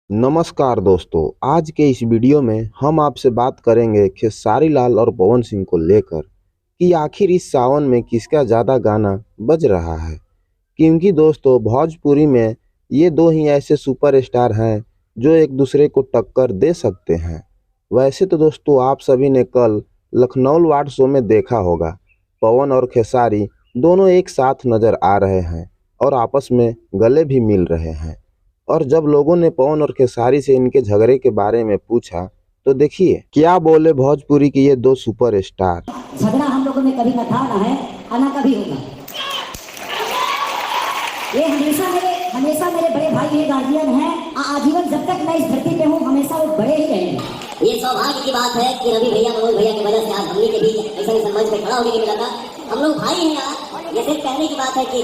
नमस्कार दोस्तों, आज के इस वीडियो में हम आपसे बात करेंगे खेसारी लाल और पवन सिंह को लेकर कि आखिर इस सावन में किसका ज़्यादा गाना बज रहा है। क्योंकि दोस्तों भोजपुरी में ये दो ही ऐसे सुपरस्टार हैं जो एक दूसरे को टक्कर दे सकते हैं। वैसे तो दोस्तों आप सभी ने कल लखनऊ वार्ड शो में देखा होगा, पवन और खेसारी दोनों एक साथ नजर आ रहे हैं और आपस में गले भी मिल रहे हैं। और जब लोगों ने पवन और खेसारी से इनके झगड़े के बारे में पूछा तो देखिए क्या बोले भोजपुरी के ये दो सुपरस्टार। झगड़ा हम लोगों में कभी न था, ना है और ना कभी होगा। ये हमेशा मेरे बड़े भाई ये गार्जियन हैं। आजीवन जब तक मैं इस धरती पे हूँ हमेशा वो बड़े ही रहेंगे। ये सौभाग्य की बात है कि रवि भैया मनोज भैया की वजह से आज हमने के बीच ऐसा संबंध पे खड़ा होने के मिला था। हम लोग भाई हैं यार। ये सिर्फ कहने की बात है कि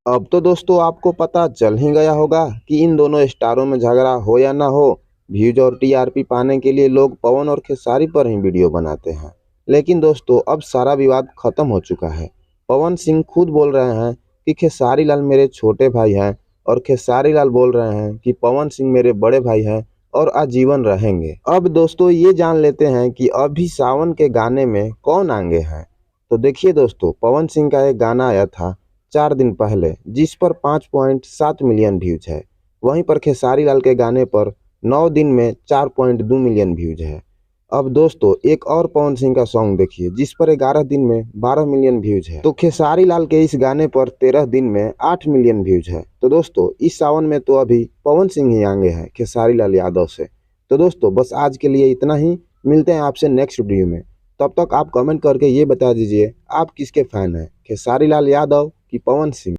अब तो दोस्तों आपको पता चल ही गया होगा कि इन दोनों स्टारों में झगड़ा हो या ना हो, व्यूज और टीआरपी पाने के लिए लोग पवन और खेसारी पर ही वीडियो बनाते हैं। लेकिन दोस्तों अब सारा विवाद खत्म हो चुका है। पवन सिंह खुद बोल रहे हैं कि खेसारी लाल मेरे छोटे भाई हैं और खेसारी लाल बोल रहे हैं कि पवन सिंह मेरे बड़े भाई हैं और आजीवन रहेंगे। अब दोस्तों ये जान लेते हैं कि अभी सावन के गाने में कौन आगे हैं। तो देखिए दोस्तों, पवन सिंह का एक गाना आया था 4 दिन पहले जिस पर 5.7 मिलियन व्यूज है। वहीं पर खेसारी लाल के गाने पर 9 दिन में 4.2 मिलियन व्यूज है। अब दोस्तों एक और पवन सिंह का सॉन्ग देखिए जिस पर 11 दिन में 12 मिलियन व्यूज है। तो खेसारी लाल के इस गाने पर 13 दिन में 8 मिलियन व्यूज है। तो दोस्तों इस सावन में तो अभी पवन सिंह ही आगे है खेसारी लाल यादव से। तो दोस्तों बस आज के लिए इतना ही, मिलते हैं आपसे नेक्स्ट वीडियो में। तब तक आप कमेंट करके ये बता दीजिए आप किसके फैन हैं, खेसारी लाल यादव कि पवन सिंह।